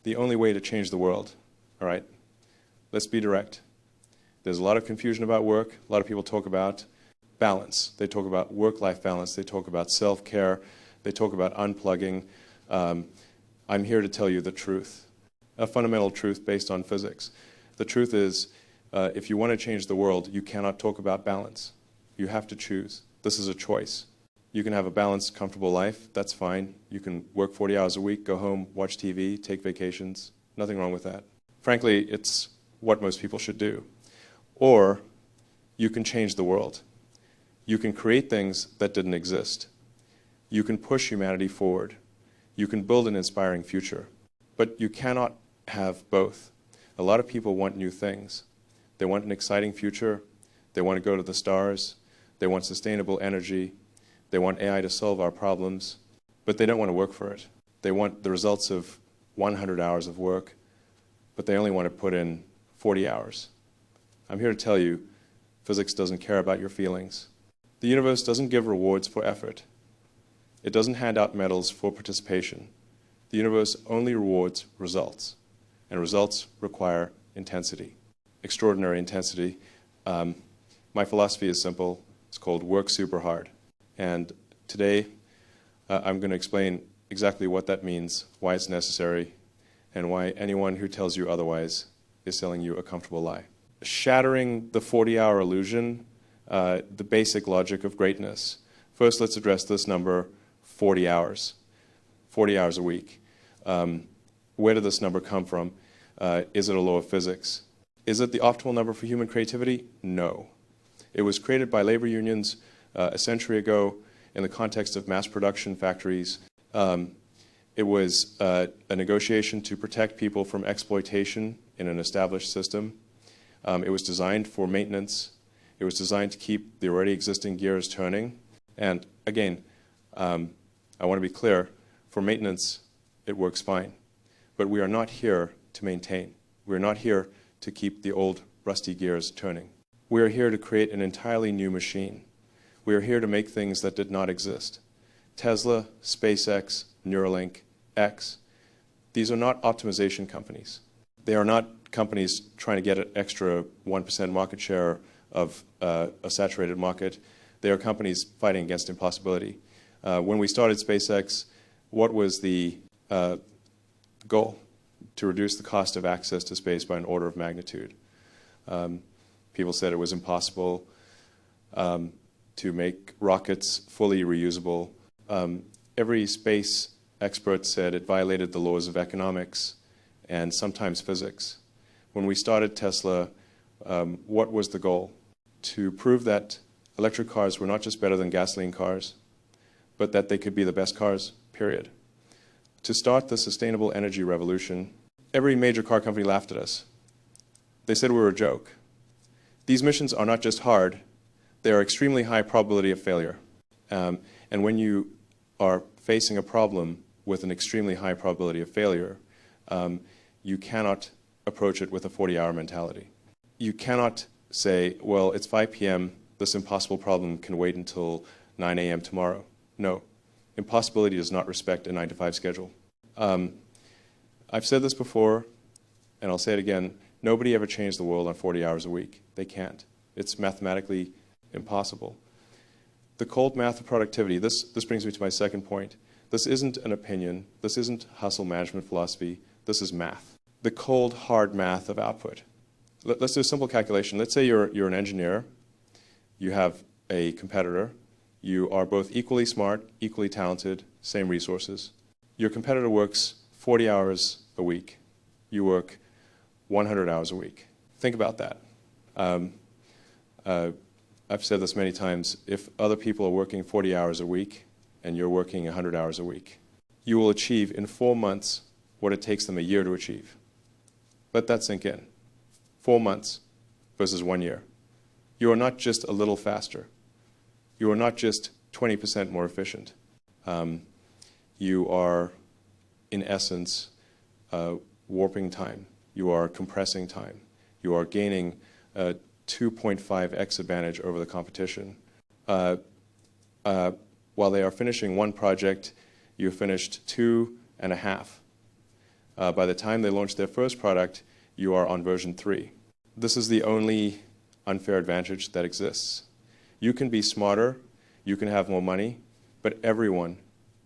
the only way to change the world, all right? Let's be direct. There's a lot of confusion about work. A lot of people talk about balance. They talk about work-life balance. They talk about self-care. They talk about unplugging. I'm here to tell you the truth, a fundamental truth based on physics. The truth is, if you want to change the world, you cannot talk about balance. You have to choose. This is a choice. You can have a balanced, comfortable life. That's fine. You can work 40 hours a week, go home, watch TV, take vacations. Nothing wrong with that. Frankly, it's what most people should do. Or you can change the world. You can create things that didn't exist. You can push humanity forward. You can build an inspiring future. But you cannot have both. A lot of people want new things. They want an exciting future. They want to go to the stars. They want sustainable energy. They want AI to solve our problems. But they don't want to work for it. They want the results of 100 hours of work, but they only want to put in 40 hours. I'm here to tell you, physics doesn't care about your feelings. The universe doesn't give rewards for effort. It doesn't hand out medals for participation. The universe only rewards results, and results require intensity, extraordinary intensity. My philosophy is simple. It's called work super hard. And today, I'm going to explain exactly what that means, why it's necessary, and why anyone who tells you otherwise is selling you a comfortable lie. Shattering the 40-hour illusion, the basic logic of greatness. First, let's address this number, 40 hours. 40 hours a week. Where did this number come from? Is it a law of physics? Is it the optimal number for human creativity? No. It was created by labor unions a century ago in the context of mass production factories. It was a negotiation to protect people from exploitation in an established system. It was designed for maintenance. It was designed to keep the already existing gears turning. And again, I want to be clear, for maintenance, it works fine. But we are not here to maintain. We're not here to keep the old rusty gears turning. We are here to create an entirely new machine. We are here to make things that did not exist. Tesla, SpaceX, Neuralink, X, these are not optimization companies. They are not companies trying to get an extra 1% market share of a saturated market. They are companies fighting against impossibility. When we started SpaceX, what was the goal? To reduce the cost of access to space by an order of magnitude. People said it was impossible to make rockets fully reusable. Every space expert said it violated the laws of economics and sometimes physics. When we started Tesla, what was the goal? To prove that electric cars were not just better than gasoline cars, but that they could be the best cars, period. To start the sustainable energy revolution, every major car company laughed at us. They said we were a joke. These missions are not just hard, they are extremely high probability of failure. And when you are facing a problem with an extremely high probability of failure, you cannot approach it with a 40-hour mentality. You cannot say, well, it's 5 p.m., this impossible problem can wait until 9 a.m. tomorrow. No, impossibility does not respect a 9-to-5 schedule. I've said this before, and I'll say it again, nobody ever changed the world on 40 hours a week. They can't. It's mathematically impossible. The cold math of productivity, this brings me to my second point. This isn't an opinion. This isn't hustle management philosophy. This is math. The cold, hard math of output. Let's do a simple calculation. Let's say you're an engineer. You have a competitor. You are both equally smart, equally talented, same resources. Your competitor works 40 hours a week. You work 100 hours a week. Think about that. I've said this many times. If other people are working 40 hours a week and you're working 100 hours a week, you will achieve in 4 months what it takes them a year to achieve. Let that sink in. 4 months versus 1 year. You are not just a little faster. You are not just 20% more efficient. You are, in essence, warping time. You are compressing time. You are gaining a 2.5x advantage over the competition. While they are finishing one project, you finished 2.5. By the time they launch their first product, you are on version 3. This is the only unfair advantage that exists. You can be smarter, you can have more money, but everyone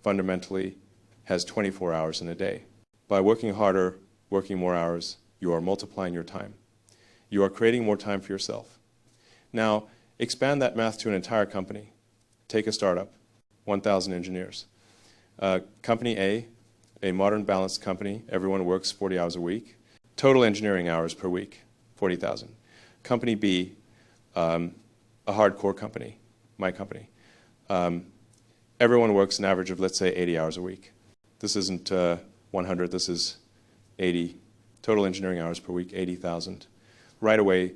fundamentally has 24 hours in a day. By working harder, working more hours, you are multiplying your time. You are creating more time for yourself. Now, expand that math to an entire company. Take a startup, 1,000 engineers. Company A modern balanced company, everyone works 40 hours a week. Total engineering hours per week, 40,000. Company B, a hardcore company, my company. Everyone works an average of, let's say, 80 hours a week. This isn't 100, this is 80. Total engineering hours per week, 80,000. Right away,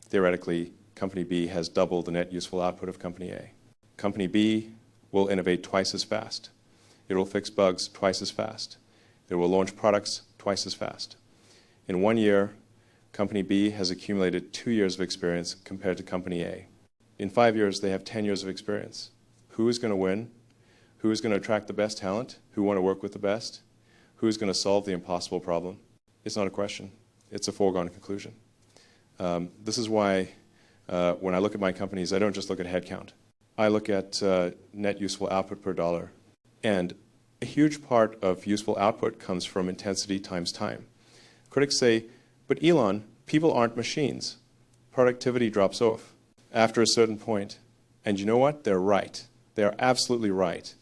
theoretically, Company B has double the net useful output of Company A. Company B will innovate twice as fast. It will fix bugs twice as fast. It will launch products twice as fast. In 1 year, Company B has accumulated 2 years of experience compared to Company A. In 5 years, they have 10 years of experience. Who is going to win? Who is going to attract the best talent? Who want to work with the best? Who is going to solve the impossible problem? It's not a question. It's a foregone conclusion. This is why when I look at my companies, I don't just look at headcount. I look at net useful output per dollar. And a huge part of useful output comes from intensity times time. Critics say, but Elon, people aren't machines. Productivity drops off after a certain point. And you know what? They're right. They're absolutely right.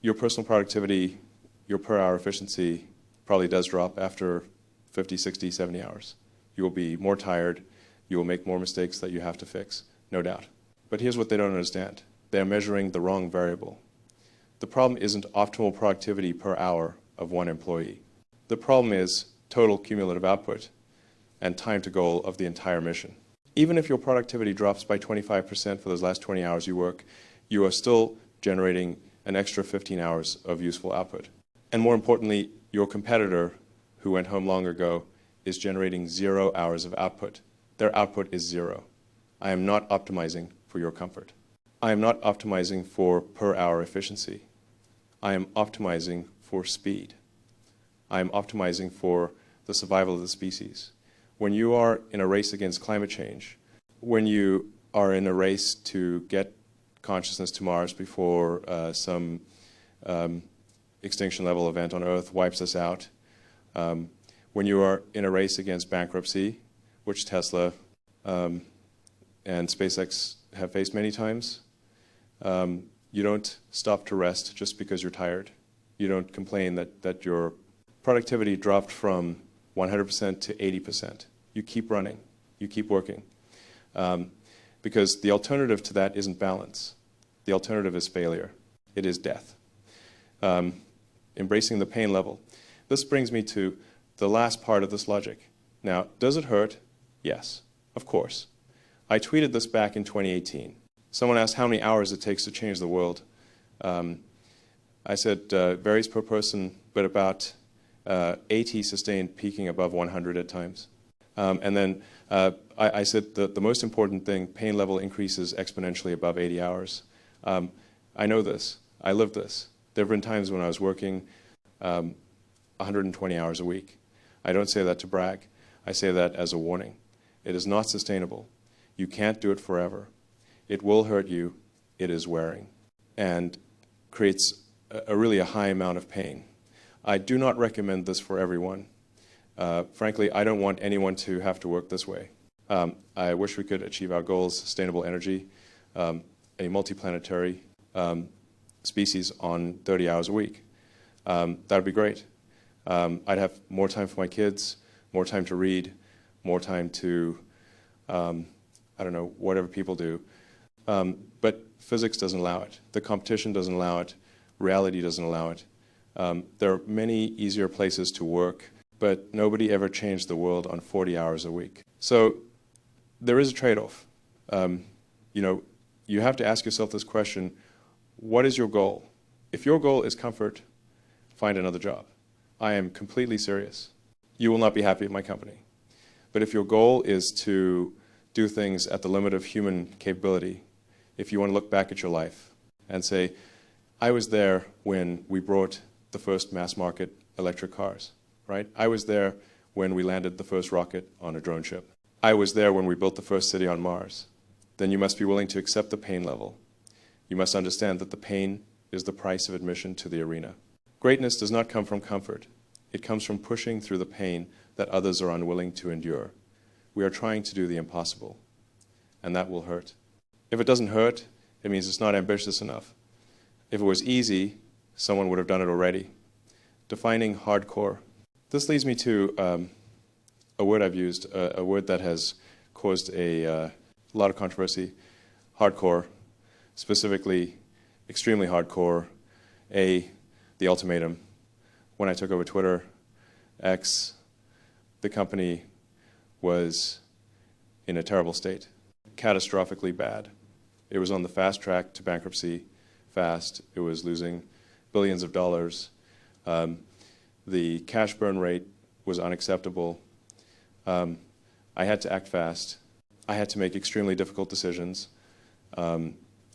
Your personal productivity, your per hour efficiency probably does drop after 50, 60, 70 hours. You will be more tired. You will make more mistakes that you have to fix, no doubt. But here's what they don't understand. They're measuring the wrong variable. The problem isn't optimal productivity per hour of one employee. The problem is total cumulative output and time to goal of the entire mission. Even if your productivity drops by 25% for those last 20 hours you work, you are still generating an extra 15 hours of useful output. And more importantly, your competitor, who went home long ago, is generating 0 hours of output. Their output is 0. I am not optimizing for your comfort. I am not optimizing for per hour efficiency. I am optimizing for speed. I am optimizing for the survival of the species. When you are in a race against climate change, when you are in a race to get consciousness to Mars before some extinction level event on Earth wipes us out, when you are in a race against bankruptcy, which Tesla and SpaceX have faced many times, you don't stop to rest just because you're tired. You don't complain that your productivity dropped from 100% to 80%. You keep running. You keep working. Because the alternative to that isn't balance. The alternative is failure. It is death. Embracing the pain level. This brings me to the last part of this logic. Now, does it hurt? Yes, of course. I tweeted this back in 2018. Someone asked how many hours it takes to change the world. I said varies per person, but about 80 sustained, peaking above 100 at times. And then I said the most important thing, pain level increases exponentially above 80 hours. I know this. I live this. There have been times when I was working 120 hours a week. I don't say that to brag. I say that as a warning. It is not sustainable. You can't do it forever. It will hurt you. It is wearing and creates really a high amount of pain. I do not recommend this for everyone. Frankly, I don't want anyone to have to work this way. I wish we could achieve our goals, sustainable energy, a multiplanetary species on 30 hours a week. That would be great. I'd have more time for my kids, more time to read, more time to, I don't know, whatever people do. But physics doesn't allow it. The competition doesn't allow it. Reality doesn't allow it. There are many easier places to work, but nobody ever changed the world on 40 hours a week. So there is a trade-off. You have to ask yourself this question, what is your goal? If your goal is comfort, find another job. I am completely serious. You will not be happy at my company. But if your goal is to do things at the limit of human capability, if you want to look back at your life and say, I was there when we brought the first mass market electric cars, right? I was there when we landed the first rocket on a drone ship. I was there when we built the first city on Mars. Then you must be willing to accept the pain level. You must understand that the pain is the price of admission to the arena. Greatness does not come from comfort. It comes from pushing through the pain that others are unwilling to endure. We are trying to do the impossible, and that will hurt. If it doesn't hurt, it means it's not ambitious enough. If it was easy, someone would have done it already. Defining hardcore. This leads me to a word I've used, a word that has caused a lot of controversy. Hardcore, specifically extremely hardcore. The ultimatum. When I took over Twitter, X, the company was in a terrible state, catastrophically bad. It was on the fast track to bankruptcy, fast. It was losing billions of dollars. The cash burn rate was unacceptable. I had to act fast. I had to make extremely difficult decisions. I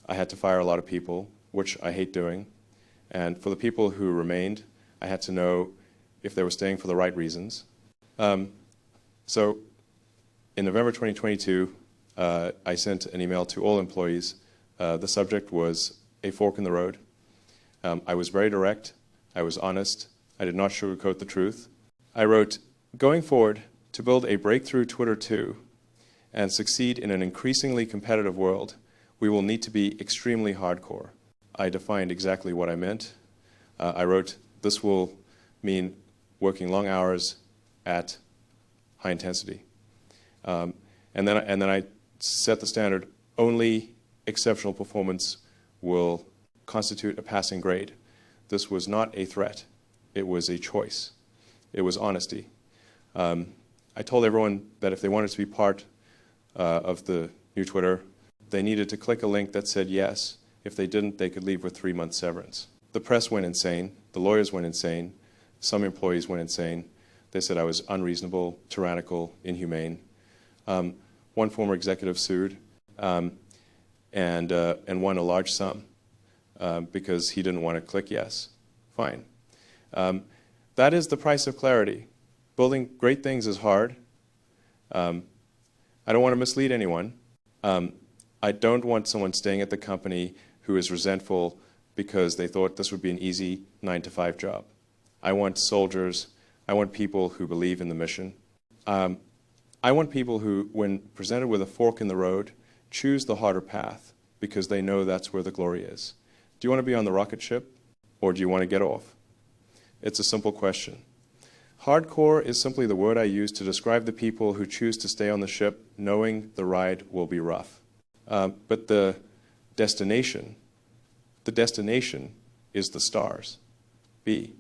had to fire a lot of people, which I hate doing. And for the people who remained, I had to know if they were staying for the right reasons. So in November 2022, I sent an email to all employees. The subject was a fork in the road. I was very direct. I was honest. I did not sugarcoat the truth. I wrote, going forward, to build a breakthrough Twitter 2 and succeed in an increasingly competitive world, we will need to be extremely hardcore. I defined exactly what I meant. I wrote, this will mean working long hours at high intensity. And then I set the standard, only exceptional performance will constitute a passing grade. This was not a threat. It was a choice. It was honesty. I told everyone that if they wanted to be part of the new Twitter, they needed to click a link that said yes. If they didn't, they could leave with 3-month severance. The press went insane. The lawyers went insane. Some employees went insane. They said I was unreasonable, tyrannical, inhumane. One former executive sued and won a large sum because he didn't want to click yes. Fine. That is the price of clarity. Building great things is hard. I don't want to mislead anyone. I don't want someone staying at the company who is resentful because they thought this would be an easy 9-to-5 job. I want soldiers. I want people who believe in the mission. I want people who, when presented with a fork in the road, choose the harder path because they know that's where the glory is. Do you want to be on the rocket ship or do you want to get off? It's a simple question. Hardcore is simply the word I use to describe the people who choose to stay on the ship knowing the ride will be rough. But the destination is the stars. B,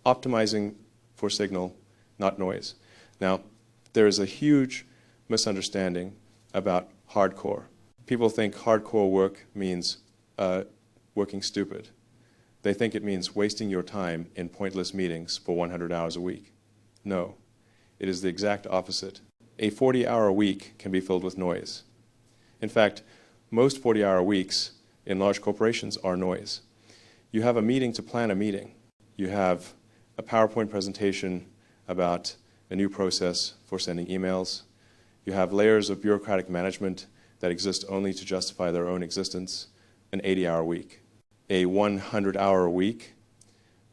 optimizing for signal, not noise. Now, there is a huge misunderstanding about hardcore. People think hardcore work means working stupid. They think it means wasting your time in pointless meetings for 100 hours a week. No, it is the exact opposite. A 40-hour week can be filled with noise. In fact, most 40-hour weeks in large corporations are noise. You have a meeting to plan a meeting. You have a PowerPoint presentation about a new process for sending emails. You have layers of bureaucratic management that exist only to justify their own existence. An 80-hour week. A 100-hour week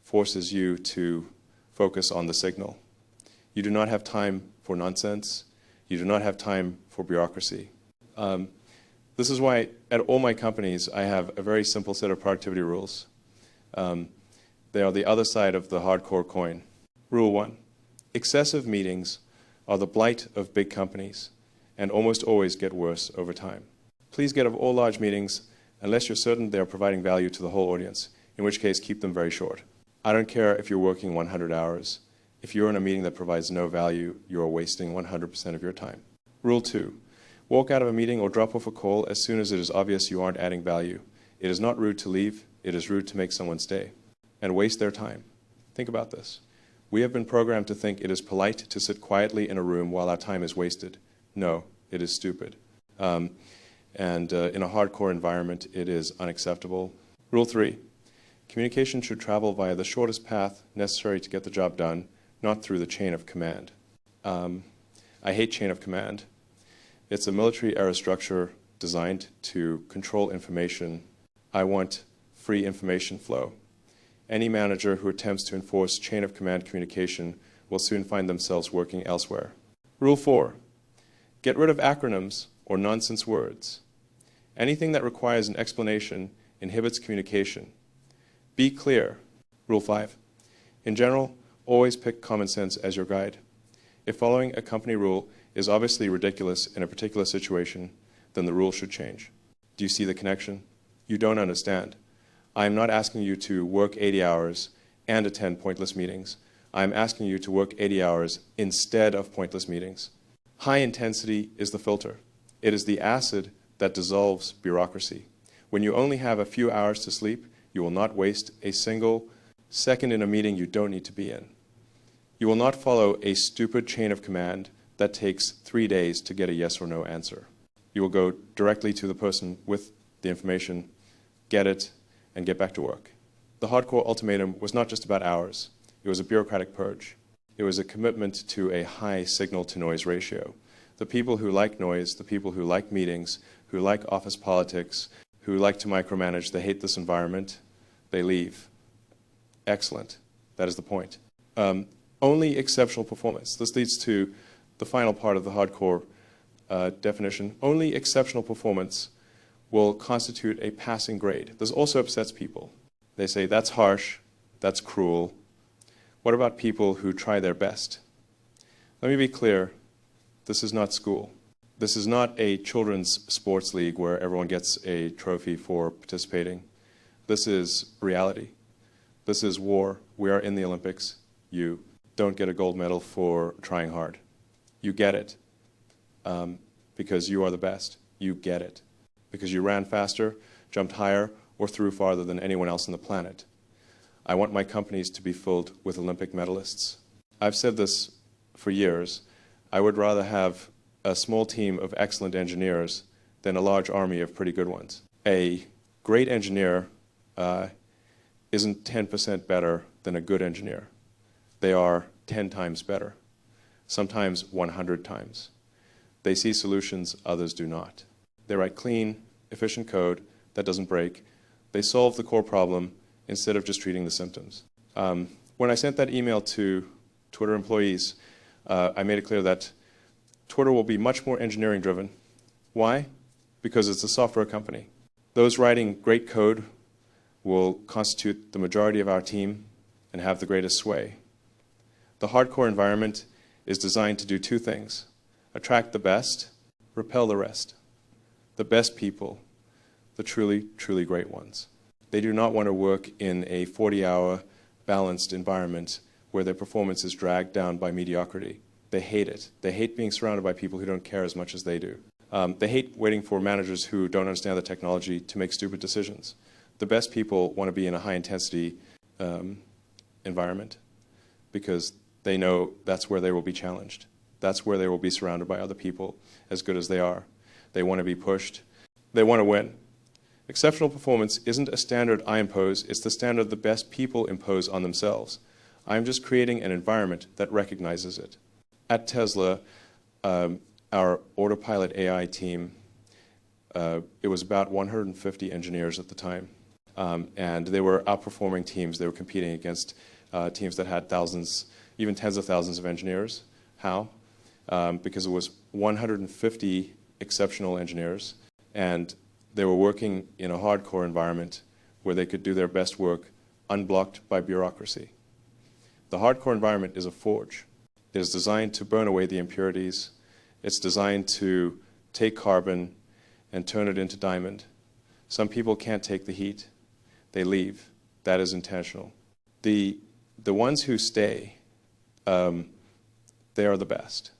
forces you to focus on the signal. You do not have time for nonsense. You do not have time for bureaucracy. This is why at all my companies I have a very simple set of productivity rules. They are the other side of the hardcore coin. Rule 1. Excessive meetings are the blight of big companies and almost always get worse over time. Please get off all large meetings unless you're certain they are providing value to the whole audience, in which case keep them very short. I don't care if you're working 100 hours. If you're in a meeting that provides no value, you are wasting 100% of your time. Rule 2. Walk out of a meeting or drop off a call as soon as it is obvious you aren't adding value. It is not rude to leave. It is rude to make someone stay and waste their time. Think about this. We have been programmed to think it is polite to sit quietly in a room while our time is wasted. No, it is stupid. In a hardcore environment, it is unacceptable. Rule 3. Communication should travel via the shortest path necessary to get the job done, not through the chain of command. I hate chain of command. It's a military-era structure designed to control information. I want free information flow. Any manager who attempts to enforce chain of command communication will soon find themselves working elsewhere. Rule 4, get rid of acronyms or nonsense words. Anything that requires an explanation inhibits communication. Be clear. Rule 5, in general, always pick common sense as your guide. If following a company rule is obviously ridiculous in a particular situation, then the rule should change. Do you see the connection? You don't understand. I am not asking you to work 80 hours and attend pointless meetings. I am asking you to work 80 hours instead of pointless meetings. High intensity is the filter. It is the acid that dissolves bureaucracy. When you only have a few hours to sleep, you will not waste a single second in a meeting you don't need to be in. You will not follow a stupid chain of command that takes 3 days to get a yes or no answer. You will go directly to the person with the information, get it, and get back to work. The hardcore ultimatum was not just about hours. It was a bureaucratic purge. It was a commitment to a high signal-to-noise ratio. The people who like noise, the people who like meetings, who like office politics, who like to micromanage, they hate this environment, they leave. Excellent. That is the point. Only exceptional performance. This leads to the final part of the hardcore definition. Only exceptional performance will constitute a passing grade. This also upsets people. They say, that's harsh, that's cruel. What about people who try their best? Let me be clear, this is not school. This is not a children's sports league where everyone gets a trophy for participating. This is reality. This is war. We are in the Olympics. You don't get a gold medal for trying hard. You get it because you are the best. You get it because you ran faster, jumped higher, or threw farther than anyone else on the planet. I want my companies to be filled with Olympic medalists. I've said this for years. I would rather have a small team of excellent engineers than a large army of pretty good ones. A great engineer isn't 10% better than a good engineer. They are 10 times better, sometimes 100 times. They see solutions others do not. They write clean, efficient code that doesn't break. They solve the core problem instead of just treating the symptoms. When I sent that email to Twitter employees, I made it clear that Twitter will be much more engineering driven. Why? Because it's a software company. Those writing great code will constitute the majority of our team and have the greatest sway. The hardcore environment is designed to do two things: attract the best, repel the rest. The best people, the truly, truly great ones. They do not want to work in a 40-hour balanced environment where their performance is dragged down by mediocrity. They hate it. They hate being surrounded by people who don't care as much as they do. They hate waiting for managers who don't understand the technology to make stupid decisions. The best people want to be in a high-intensity environment because they know that's where they will be challenged. That's where they will be surrounded by other people as good as they are. They want to be pushed. They want to win. Exceptional performance isn't a standard I impose. It's the standard the best people impose on themselves. I'm just creating an environment that recognizes it. At Tesla, our autopilot AI team, it was about 150 engineers at the time. And they were outperforming teams. They were competing against teams that had thousands, even tens of thousands of engineers. How? Because it was 150 exceptional engineers, and they were working in a hardcore environment where they could do their best work unblocked by bureaucracy. The hardcore environment is a forge. It is designed to burn away the impurities. It's designed to take carbon and turn it into diamond. Some people can't take the heat. They leave. That is intentional. The ones who stay, they are the best.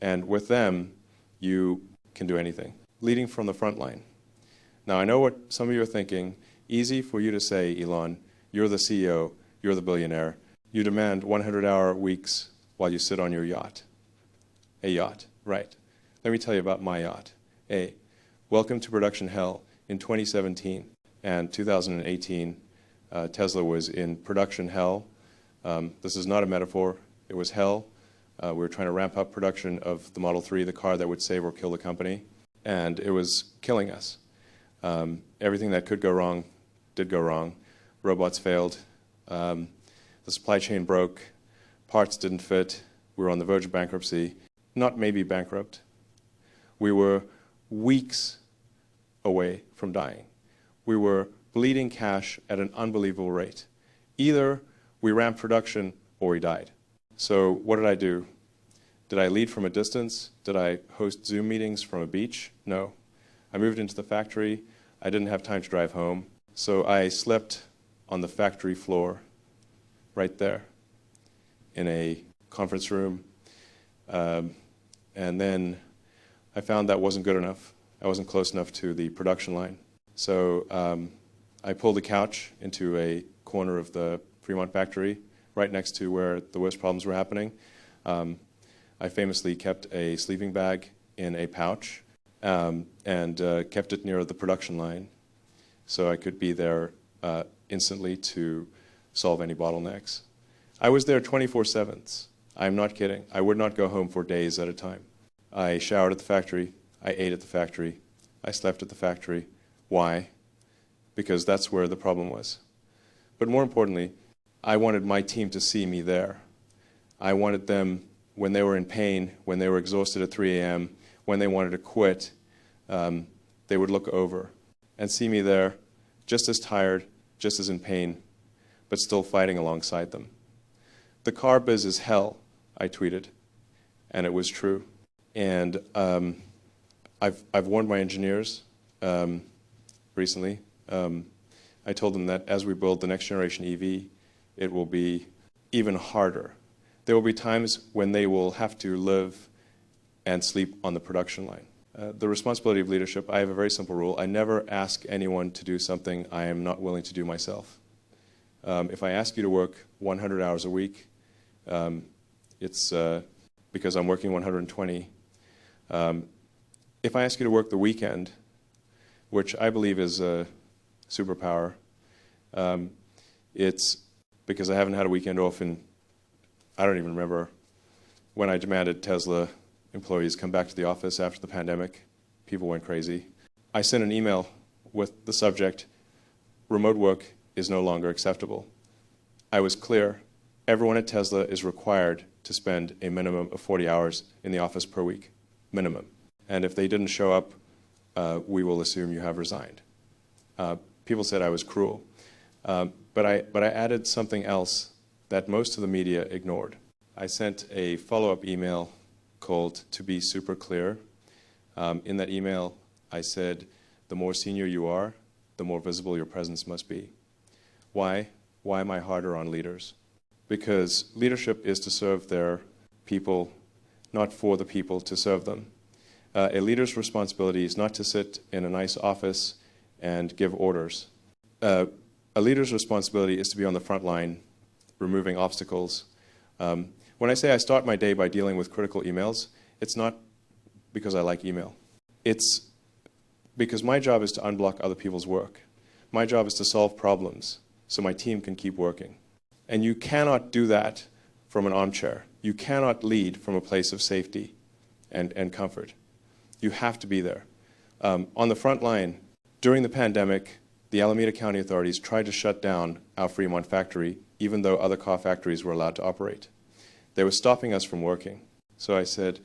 And with them, you can do anything. Leading from the front line. Now, I know what some of you are thinking. Easy for you to say, Elon, you're the CEO, you're the billionaire. You demand 100-hour weeks while you sit on your yacht. A yacht, right. Let me tell you about my yacht. Welcome to production hell in 2017 and 2018. Tesla was in production hell. This is not a metaphor. It was hell. We were trying to ramp up production of the Model 3, the car that would save or kill the company, and it was killing us. Everything that could go wrong did go wrong. Robots failed. The supply chain broke. Parts didn't fit. We were on the verge of bankruptcy. Not maybe bankrupt. We were weeks away from dying. We were bleeding cash at an unbelievable rate. Either we ramped production or we died. So what did I do? Did I lead from a distance? Did I host Zoom meetings from a beach? No. I moved into the factory. I didn't have time to drive home. So I slept on the factory floor right there in a conference room. And then I found that wasn't good enough. I wasn't close enough to the production line. So I pulled a couch into a corner of the Fremont factory, right next to where the worst problems were happening. I famously kept a sleeping bag in a pouch and kept it near the production line so I could be there instantly to solve any bottlenecks. I was there 24/7. I'm not kidding. I would not go home for days at a time. I showered at the factory. I ate at the factory. I slept at the factory. Why? Because that's where the problem was. But more importantly, I wanted my team to see me there. I wanted them, when they were in pain, when they were exhausted at 3 a.m., when they wanted to quit, they would look over and see me there, just as tired, just as in pain, but still fighting alongside them. The car biz is hell, I tweeted, and it was true. And I've warned my engineers recently. I told them that as we build the next generation EV, it will be even harder. There will be times when they will have to live and sleep on the production line. The responsibility of leadership, I have a very simple rule. I never ask anyone to do something I am not willing to do myself. If I ask you to work 100 hours a week, it's because I'm working 120. If I ask you to work the weekend, which I believe is a superpower, it's because I haven't had a weekend off in, I don't even remember when I demanded Tesla employees come back to the office after the pandemic. People went crazy. I sent an email with the subject, remote work is no longer acceptable. I was clear, everyone at Tesla is required to spend a minimum of 40 hours in the office per week, minimum. And if they didn't show up, we will assume you have resigned. People said I was cruel. But I added something else that most of the media ignored. I sent a follow-up email called "To Be Super Clear." In that email, I said, the more senior you are, the more visible your presence must be. Why? Why am I harder on leaders? Because leadership is to serve their people, not for the people to serve them. A leader's responsibility is not to sit in a nice office and give orders. A leader's responsibility is to be on the front line, removing obstacles. When I say I start my day by dealing with critical emails, it's not because I like email. It's because my job is to unblock other people's work. My job is to solve problems so my team can keep working. And you cannot do that from an armchair. You cannot lead from a place of safety and comfort. You have to be there. On the front line, during the pandemic, the Alameda County authorities tried to shut down our Fremont factory, even though other car factories were allowed to operate. They were stopping us from working. So I said,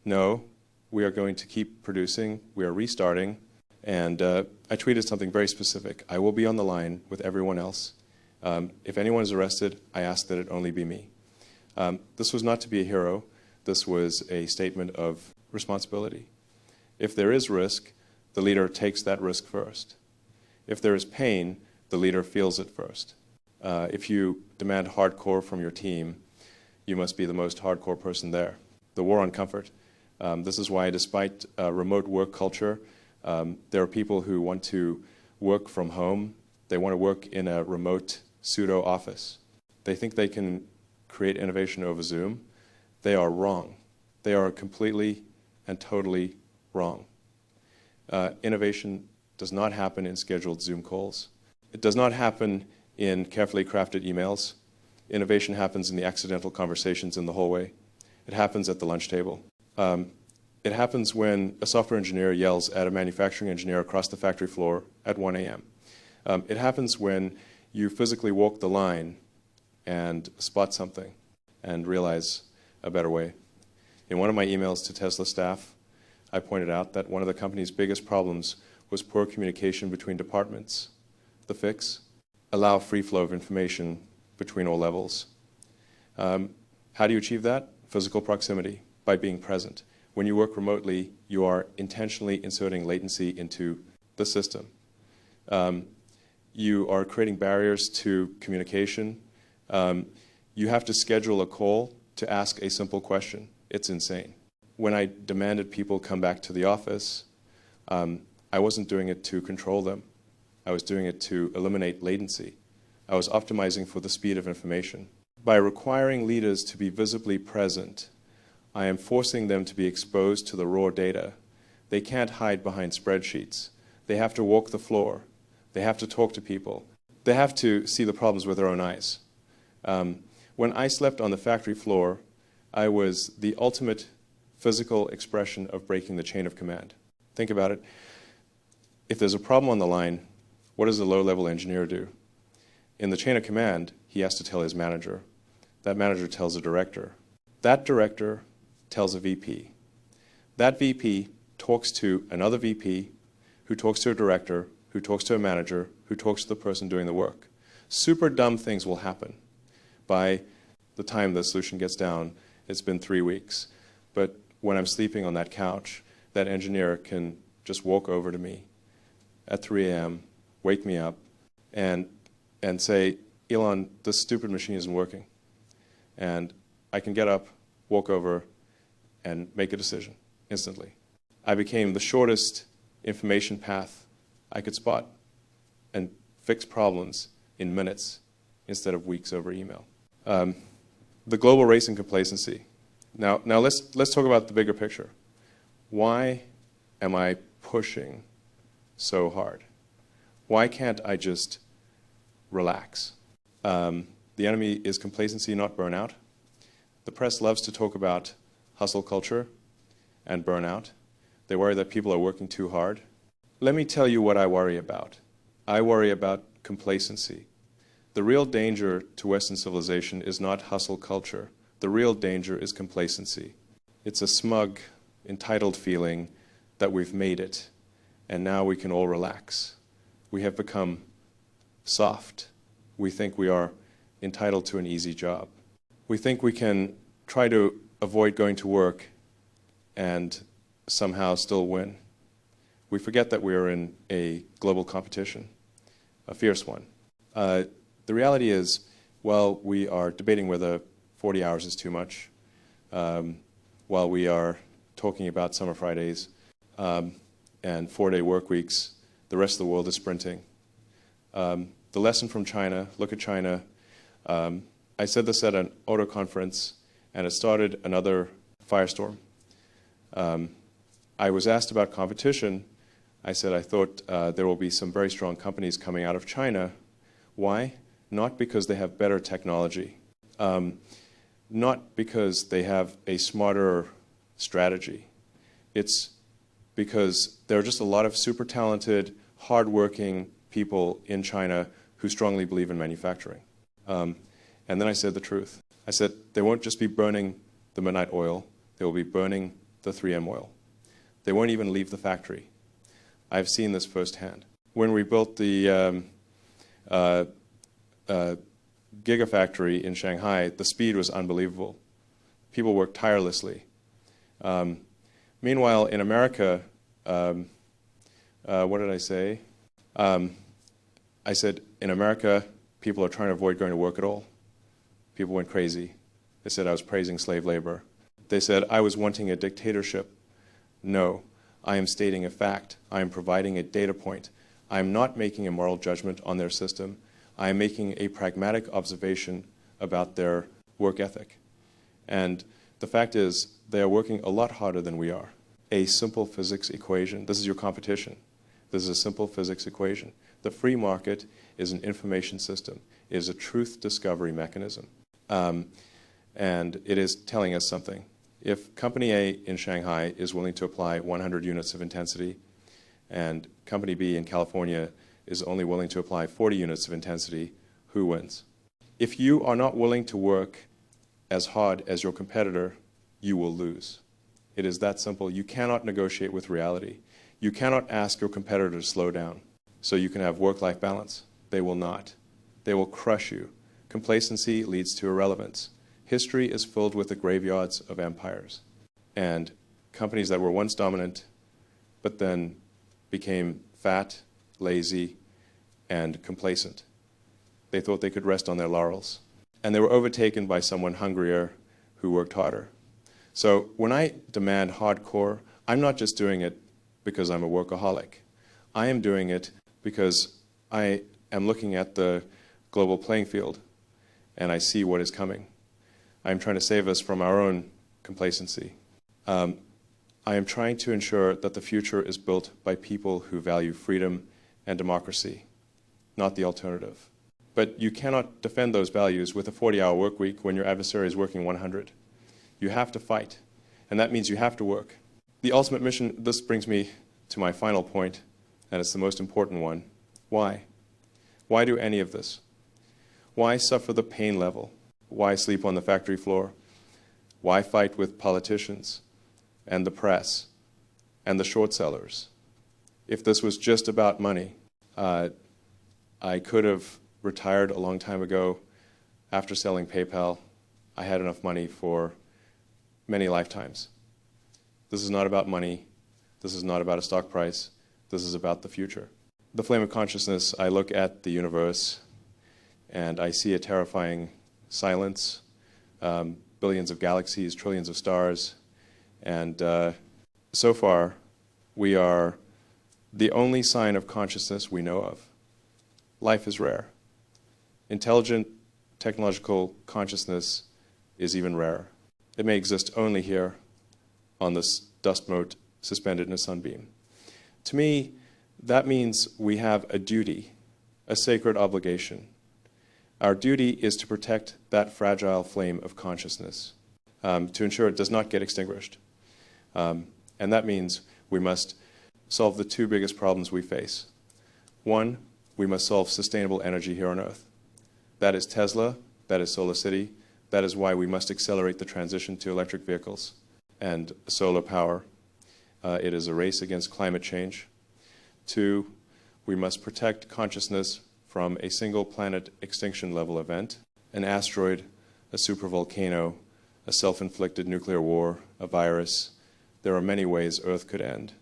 no, we are going to keep producing. We are restarting. And I tweeted something very specific. I will be on the line with everyone else. If anyone is arrested, I ask that it only be me. This was not to be a hero. This was a statement of responsibility. If there is risk, the leader takes that risk first. If there is pain, the leader feels it first. If you demand hardcore from your team, you must be the most hardcore person there. The war on comfort. This is why, despite remote work culture, there are people who want to work from home. They want to work in a remote pseudo office. They think they can create innovation over Zoom. They are wrong. They are completely and totally wrong. Innovation does not happen in scheduled Zoom calls. It does not happen in carefully crafted emails. innovation happens in the accidental conversations in the hallway. It happens at the lunch table. It happens when a software engineer yells at a manufacturing engineer across the factory floor at 1 a.m. It happens when you physically walk the line and spot something and realize a better way. In one of my emails to Tesla staff, I pointed out that one of the company's biggest problems was poor communication between departments. The fix? Allow free flow of information between all levels. How do you achieve that? Physical proximity, by being present. When you work remotely, you are intentionally inserting latency into the system. You are creating barriers to communication. You have to schedule a call to ask a simple question. It's insane. When I demanded people come back to the office, I wasn't doing it to control them. I was doing it to eliminate latency. I was optimizing for the speed of information. By requiring leaders to be visibly present, I am forcing them to be exposed to the raw data. They can't hide behind spreadsheets. They have to walk the floor. They have to talk to people. They have to see the problems with their own eyes. When I slept on the factory floor, I was the ultimate physical expression of breaking the chain of command. Think about it. If there's a problem on the line, what does a low-level engineer do? In the chain of command, he has to tell his manager. That manager tells a director. That director tells a VP. That VP talks to another VP, who talks to a director, who talks to a manager, who talks to the person doing the work. Super dumb things will happen. By the time the solution gets down, it's been 3 weeks. But when I'm sleeping on that couch, that engineer can just walk over to me at 3 a.m., wake me up, and say, Elon, this stupid machine isn't working. And I can get up, walk over, and make a decision instantly. I became the shortest information path I could spot and fix problems in minutes instead of weeks over email. The global race and complacency. Now let's talk about the bigger picture. Why am I pushing so hard? Why can't I just relax? The enemy is complacency, not burnout. The press loves to talk about hustle culture and burnout. They worry that people are working too hard. Let me tell you what I worry about. I worry about complacency. The real danger to Western civilization is not hustle culture. The real danger is complacency. It's a smug, entitled feeling that we've made it, and now we can all relax. We have become soft. We think we are entitled to an easy job. We think we can try to avoid going to work and somehow still win. We forget that we are in a global competition, a fierce one. The reality is, while we are debating whether 40 hours is too much, while we are talking about summer Fridays and 4-day work weeks, the rest of the world is sprinting. The lesson from China, look at China. I said this at an auto conference, and it started another firestorm. I was asked about competition. I said I thought there will be some very strong companies coming out of China. Why? Not because they have better technology. Not because they have a smarter strategy. It's because there are just a lot of super talented, hardworking people in China who strongly believe in manufacturing. And then I said the truth. I said they won't just be burning the midnight oil, they will be burning the 3M oil. They won't even leave the factory. I've seen this firsthand. When we built the Gigafactory in Shanghai, the speed was unbelievable. People worked tirelessly. Meanwhile, in America, what did I say? I said, in America, people are trying to avoid going to work at all. People went crazy. They said I was praising slave labor. They said I was wanting a dictatorship. No, I am stating a fact. I am providing a data point. I am not making a moral judgment on their system. I am making a pragmatic observation about their work ethic. And the fact is, they are working a lot harder than we are. A simple physics equation. This is your competition. This is a simple physics equation. The free market is an information system. is a truth discovery mechanism. And it is telling us something. If Company A in Shanghai is willing to apply 100 units of intensity, and Company B in California is only willing to apply 40 units of intensity, who wins? If you are not willing to work as hard as your competitor, you will lose. It is that simple. You cannot negotiate with reality. You cannot ask your competitor to slow down so you can have work-life balance. They will not. They will crush you. Complacency leads to irrelevance. History is filled with the graveyards of empires. And companies that were once dominant, but then became fat, lazy, and complacent. They thought they could rest on their laurels. And they were overtaken by someone hungrier who worked harder. So when I demand hardcore, I'm not just doing it because I'm a workaholic. I am doing it because I am looking at the global playing field and I see what is coming. I'm trying to save us from our own complacency. I am trying to ensure that the future is built by people who value freedom and democracy, not the alternative. But you cannot defend those values with a 40-hour work week when your adversary is working 100. You have to fight, and that means you have to work. The ultimate mission, this brings me to my final point, and it's the most important one. Why? Why do any of this? Why suffer the pain level? Why sleep on the factory floor? Why fight with politicians and the press and the short sellers? If this was just about money, I could have retired a long time ago after selling PayPal. I had enough money for many lifetimes. This is not about money. This is not about a stock price. This is about the future. The flame of consciousness, I look at the universe and I see a terrifying silence, billions of galaxies, trillions of stars, and so far we are the only sign of consciousness we know of. Life is rare. Intelligent technological consciousness is even rarer. It may exist only here on this dust mote suspended in a sunbeam. To me, that means we have a duty, a sacred obligation. Our duty is to protect that fragile flame of consciousness, to ensure it does not get extinguished. And that means we must solve the two biggest problems we face. One, we must solve sustainable energy here on Earth. That is Tesla, that is Solar City, that is why we must accelerate the transition to electric vehicles and solar power. It is a race against climate change. Two, we must protect consciousness from a single planet extinction level event, an asteroid, a supervolcano, a self-inflicted nuclear war, a virus. There are many ways Earth could end.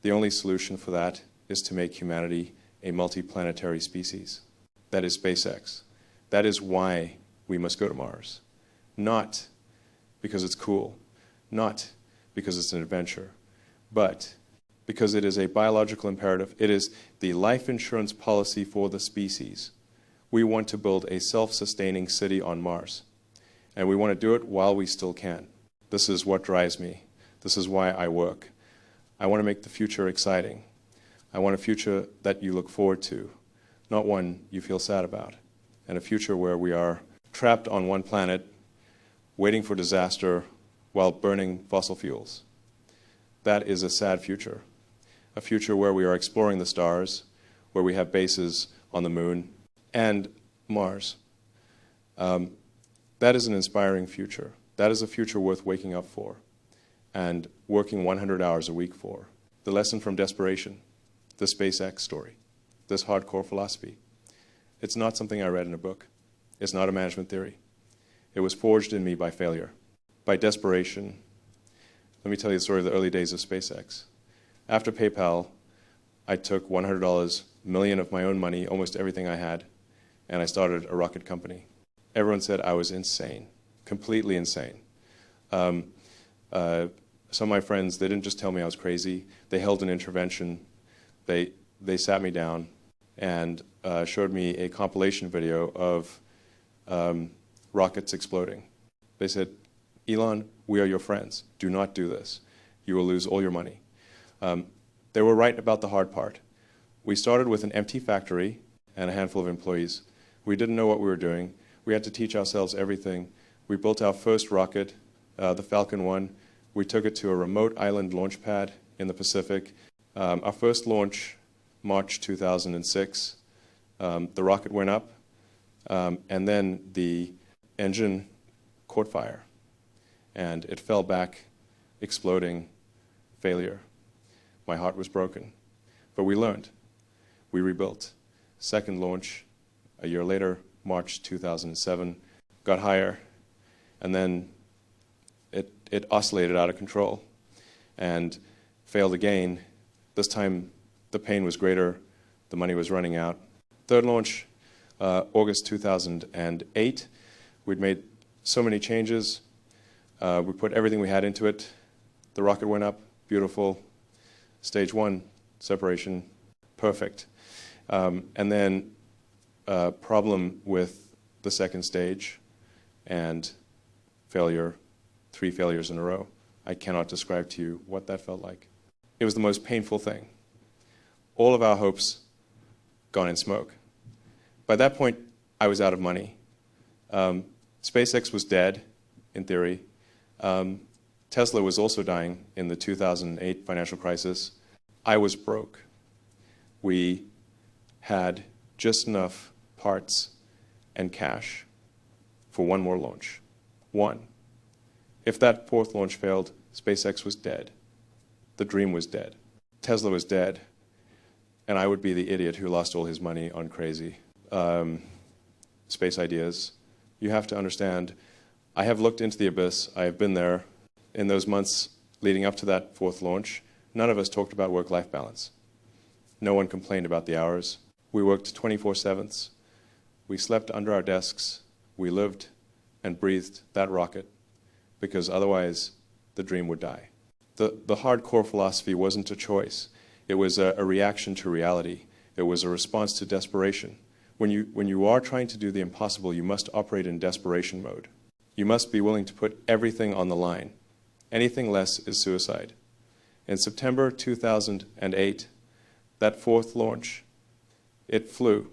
The only solution for that is to make humanity a multiplanetary species. That is SpaceX. That is why we must go to Mars. Not because it's cool, not because it's an adventure, but because it is a biological imperative. It is the life insurance policy for the species. We want to build a self-sustaining city on Mars, and we want to do it while we still can. This is what drives me. This is why I work. I want to make the future exciting. I want a future that you look forward to, not one you feel sad about, and a future where we are trapped on one planet, waiting for disaster while burning fossil fuels. That is a sad future. A future where we are exploring the stars, where we have bases on the moon and Mars. That is an inspiring future. That is a future worth waking up for and working 100 hours a week for. The lesson from desperation, the SpaceX story, this hardcore philosophy. It's not something I read in a book. It's not a management theory. It was forged in me by failure, by desperation. Let me tell you the story of the early days of SpaceX. After PayPal, I took $100 million of my own money, almost everything I had, and I started a rocket company. Everyone said I was insane, completely insane. Some of my friends, they didn't just tell me I was crazy. They held an intervention. They sat me down and showed me a compilation video of rockets exploding. They said, Elon, we are your friends. Do not do this. You will lose all your money. They were right about the hard part. We started with an empty factory and a handful of employees. We didn't know what we were doing. We had to teach ourselves everything. We built our first rocket, the Falcon 1. We took it to a remote island launch pad in the Pacific. Our first launch, March 2006. The rocket went up, and then the engine caught fire, and it fell back, exploding, failure. My heart was broken. But we learned. We rebuilt. Second launch, a year later, March 2007, got higher, and then it oscillated out of control and failed again. This time, the pain was greater, the money was running out. Third launch, August 2008, we'd made so many changes. We put everything we had into it. The rocket went up, beautiful. Stage 1, separation, perfect. And then problem with the second stage and failure, 3 failures in a row. I cannot describe to you what that felt like. It was the most painful thing. All of our hopes gone in smoke. By that point, I was out of money. SpaceX was dead, in theory. Tesla was also dying in the 2008 financial crisis. I was broke. We had just enough parts and cash for one more launch. One. If that fourth launch failed, SpaceX was dead. The dream was dead. Tesla was dead. And I would be the idiot who lost all his money on crazy space ideas. You have to understand, I have looked into the abyss. I have been there. In those months leading up to that fourth launch, none of us talked about work-life balance. No one complained about the hours. We worked 24/7. We slept under our desks. We lived and breathed that rocket because otherwise the dream would die. The hardcore philosophy wasn't a choice. It was a reaction to reality. It was a response to desperation. When you are trying to do the impossible, you must operate in desperation mode. You must be willing to put everything on the line. Anything less is suicide. In September 2008, that fourth launch, it flew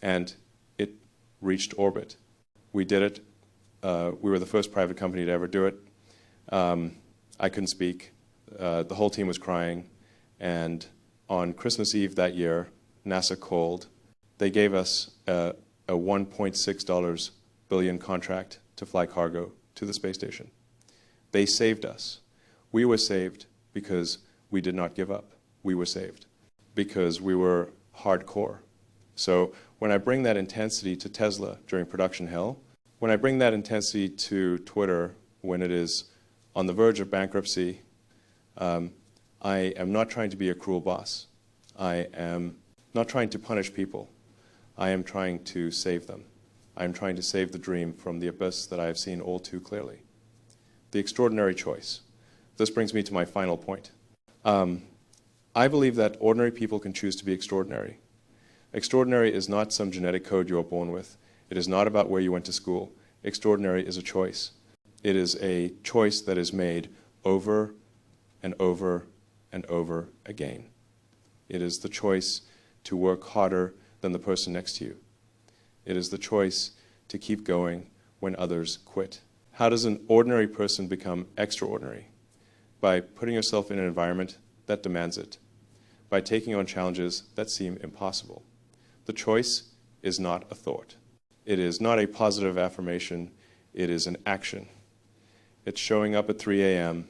and it reached orbit. We did it. We were the first private company to ever do it. I couldn't speak. The whole team was crying. And on Christmas Eve that year, NASA called. They gave us a $1.6 billion contract to fly cargo to the space station. They saved us. We were saved because we did not give up. We were saved because we were hardcore. So when I bring that intensity to Tesla during production hell, when I bring that intensity to Twitter when it is on the verge of bankruptcy, I am not trying to be a cruel boss. I am not trying to punish people. I am trying to save them. I am trying to save the dream from the abyss that I have seen all too clearly. The extraordinary choice. This brings me to my final point. I believe that ordinary people can choose to be extraordinary. Extraordinary is not some genetic code you are born with. It is not about where you went to school. Extraordinary is a choice. It is a choice that is made over and over and over again. It is the choice to work harder than the person next to you. It is the choice to keep going when others quit. How does an ordinary person become extraordinary? By putting yourself in an environment that demands it. By taking on challenges that seem impossible. The choice is not a thought. It is not a positive affirmation. It is an action. It's showing up at 3 a.m.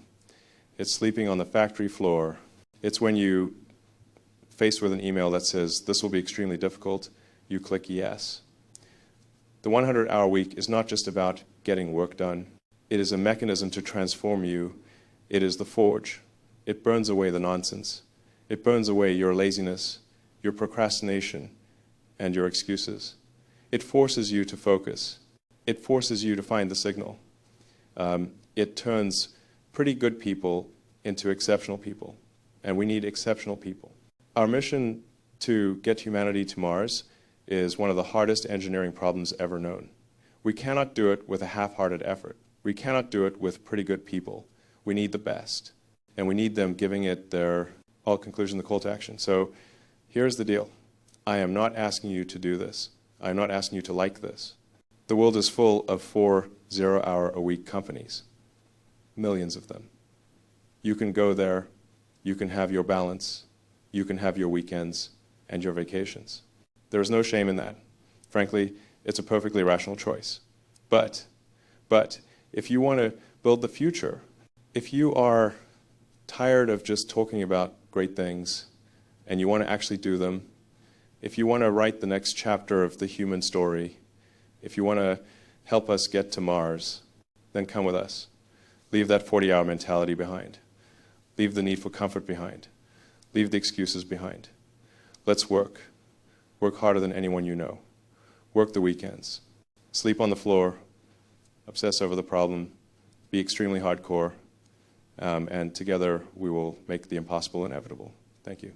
It's sleeping on the factory floor. It's when you, faced with an email that says, this will be extremely difficult, you click yes. The 100-hour week is not just about getting work done. It is a mechanism to transform you. It is the forge. It burns away the nonsense. It burns away your laziness, your procrastination, and your excuses. It forces you to focus. It forces you to find the signal. It turns pretty good people into exceptional people, and we need exceptional people. Our mission to get humanity to Mars is one of the hardest engineering problems ever known. We cannot do it with a half-hearted effort. We cannot do it with pretty good people. We need the best, and we need them giving it their conclusion, the call to action. So here's the deal. I am not asking you to do this. I'm not asking you to like this. The world is full of 4 0-hour-a-week companies, millions of them. You can go there, you can have your balance, you can have your weekends and your vacations. There is no shame in that. Frankly, it's a perfectly rational choice. But if you want to build the future, if you are tired of just talking about great things and you want to actually do them, if you want to write the next chapter of the human story, if you want to help us get to Mars, then come with us. Leave that 40-hour mentality behind. Leave the need for comfort behind. Leave the excuses behind. Let's work. Work harder than anyone you know. Work the weekends. Sleep on the floor. Obsess over the problem. Be extremely hardcore. And together we will make the impossible inevitable. Thank you.